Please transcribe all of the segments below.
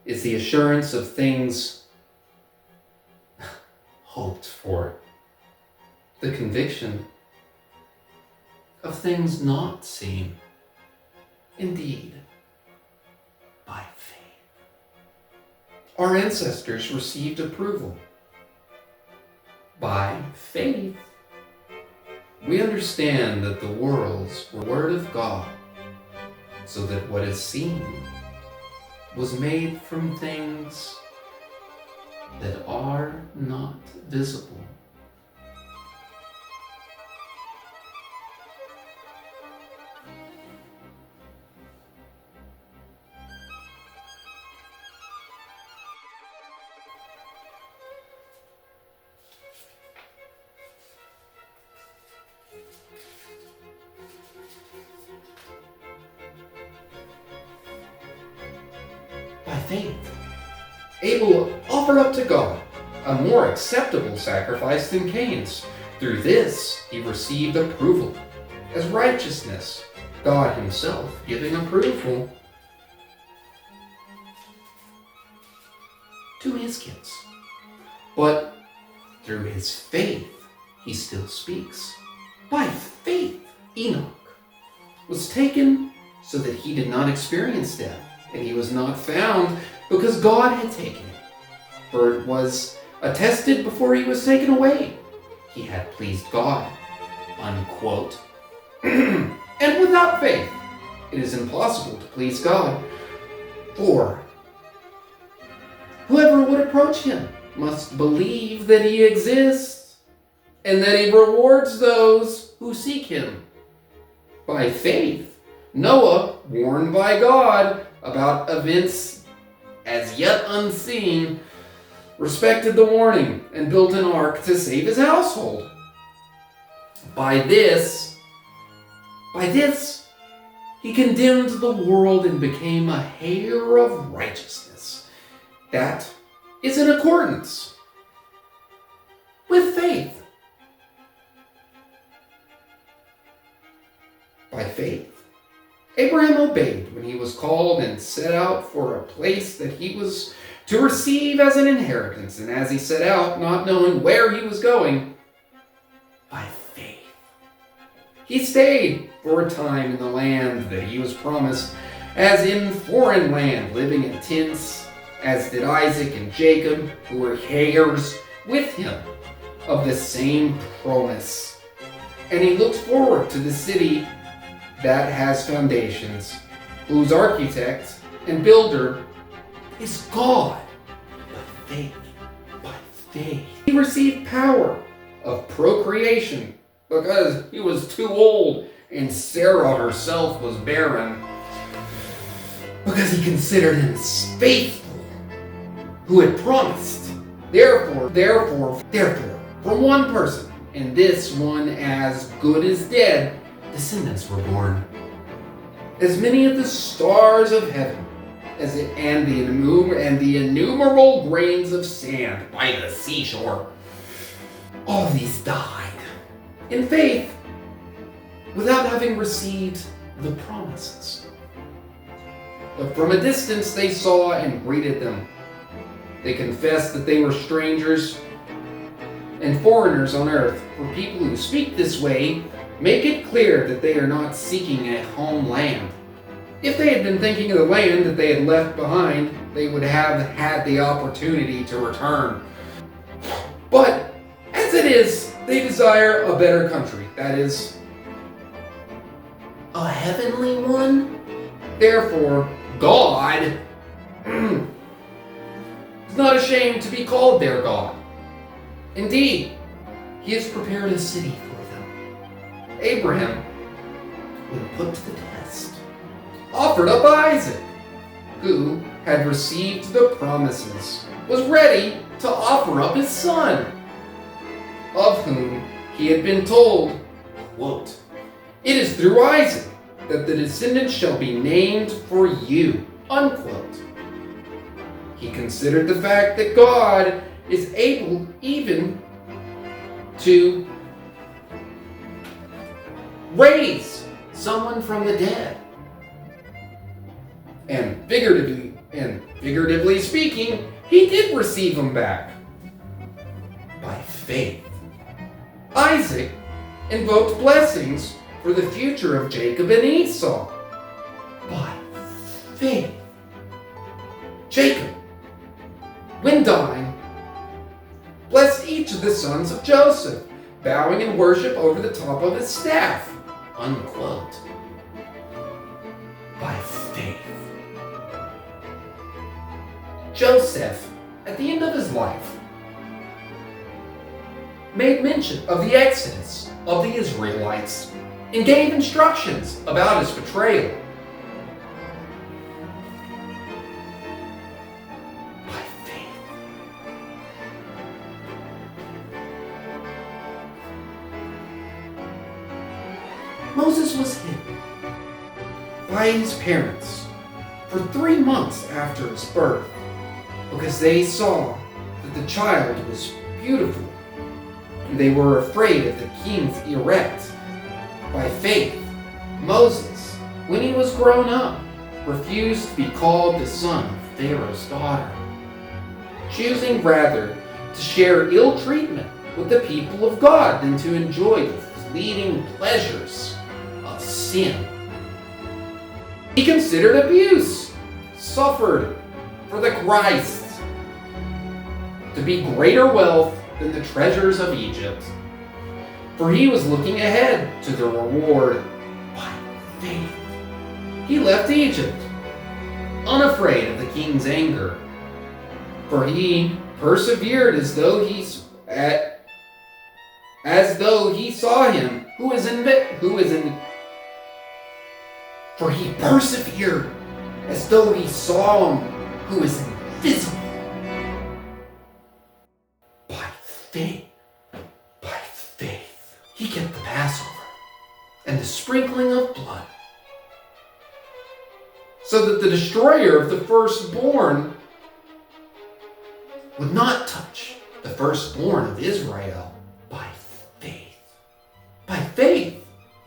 is the assurance of things hoped for, the conviction of things not seen. Indeed, by faith. Our ancestors received approval. By faith, we understand that the worlds were the Word of God, so that what is seen was made from things that are not visible. By faith, Abel offered up to God a more acceptable sacrifice than Cain's. Through this, he received approval as righteousness, God himself giving approval to his gifts. But through his faith, he still speaks. By faith, Enoch was taken so that he did not experience death, and he was not found because God had taken him. For it was attested before he was taken away, he had pleased God, unquote. And without faith, it is impossible to please God. For whoever would approach him must believe that he exists, and that he rewards those who seek him. By faith, Noah, warned by God about events as yet unseen, respected the warning and built an ark to save his household. By this, he condemned the world and became a heir of righteousness. That is in accordance with faith. By faith, Abraham obeyed when he was called and set out for a place that he was to receive as an inheritance. And as he set out, not knowing where he was going, by faith, he stayed for a time in the land that he was promised, as in foreign land, living in tents, as did Isaac and Jacob, who were heirs with him of the same promise. And he looked forward to the city that has foundations, whose architect and builder is God. By faith, he received power of procreation because he was too old and Sarah herself was barren, because he considered him faithful who had promised. Therefore, from one person, and this one as good as dead, descendants were born, as many of the stars of heaven, and the innumerable grains of sand by the seashore. All these died in faith, without having received the promises. But from a distance they saw and greeted them. They confessed that they were strangers and foreigners on earth. For people who speak this way, make it clear that they are not seeking a homeland. If they had been thinking of the land that they had left behind, they would have had the opportunity to return. But as it is, they desire a better country, that is, a heavenly one. Therefore, God is not ashamed to be called their God. Indeed, he has prepared a city for them. Abraham, when put to the test, offered up Isaac, who had received the promises, was ready to offer up his son, of whom he had been told, quote, "It is through Isaac that the descendants shall be named for you," unquote. He considered the fact that God is able even to raise someone from the dead, and and figuratively speaking, he did receive them back. By faith, Isaac invoked blessings for the future of Jacob and Esau. By faith, Jacob, when dying, blessed each of the sons of Joseph, bowing in worship over the top of his staff. Unquote. By faith. Joseph, at the end of his life, made mention of the exodus of the Israelites and gave instructions about his betrayal. By faith. Moses was hidden by his parents for 3 months after his birth because they saw that the child was beautiful. They were afraid of the king's edict. By faith, Moses, when he was grown up, refused to be called the son of Pharaoh's daughter, choosing rather to share ill treatment with the people of God than to enjoy the fleeting pleasures of sin. He considered abuse, suffered for the Christ, to be greater wealth than the treasures of Egypt, for he was looking ahead to the reward. By faith, he left Egypt, unafraid of the king's anger, for he persevered as though he saw him for he persevered as though he saw him who is invisible. By faith, he kept the Passover and the sprinkling of blood, so that the destroyer of the firstborn would not touch the firstborn of Israel. By faith. By faith.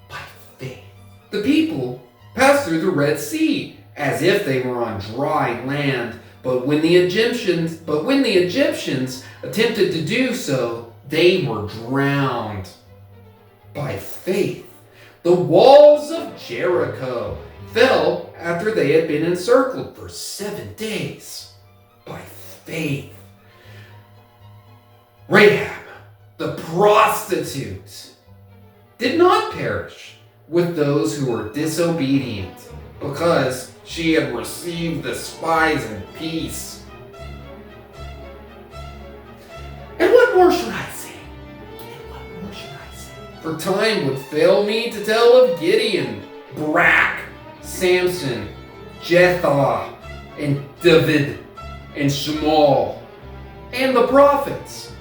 By faith. The people passed through the Red Sea as if they were on dry land. But when the Egyptians attempted to do so, they were drowned. By faith, the walls of Jericho fell after they had been encircled for 7 days. By faith, Rahab, the prostitute, did not perish with those who were disobedient, because she had received the spies in peace. And what more should I say? For time would fail me to tell of Gideon, Barak, Samson, Jephthah, and David, and Shemuel, and the prophets,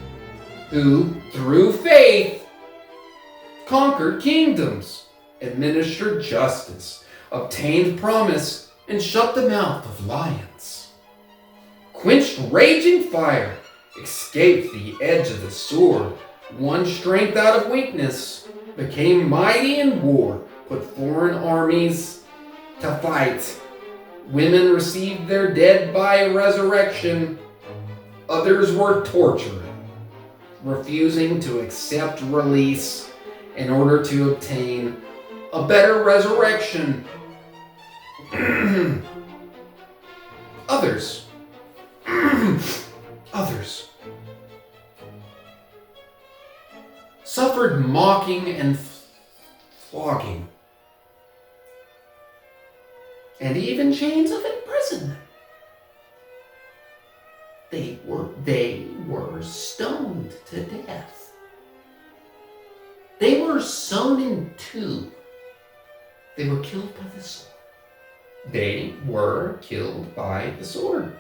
who, through faith, conquered kingdoms, administered justice, obtained promise, and shut the mouth of lions, quenched raging fire, escaped the edge of the sword, won strength out of weakness, became mighty in war, put foreign armies to fight. Women received their dead by resurrection. Others were tortured, refusing to accept release in order to obtain a better resurrection. Others suffered mocking and flogging, and even chains of imprisonment. They were stoned to death. They were sewn in two. They were killed by the sword. They were killed by the sword.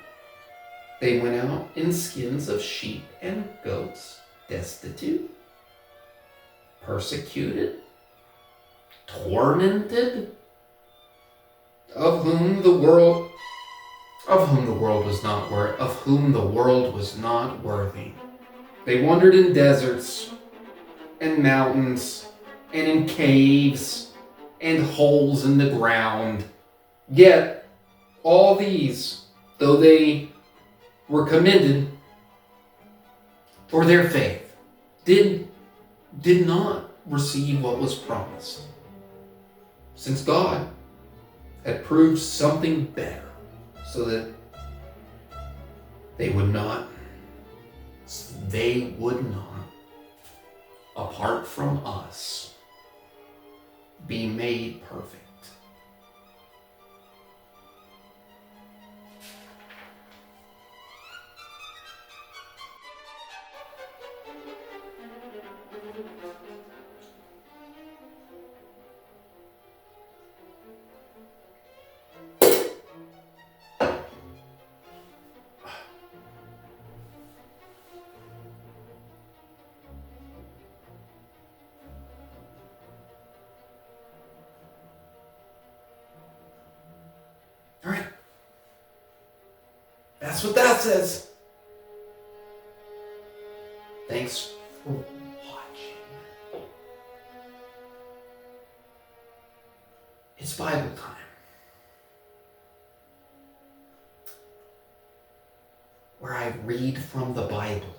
They went out in skins of sheep and goats, destitute, persecuted, tormented, of whom the world was not worthy. They wandered in deserts and mountains and in caves and holes in the ground. Yet all these though they were commended for their faith, did not receive what was promised, since God had proved something better, so that they would not, apart from us, be made perfect. All right. That's what that says. Thanks for watching. It's Bible time. Where I read from the Bible.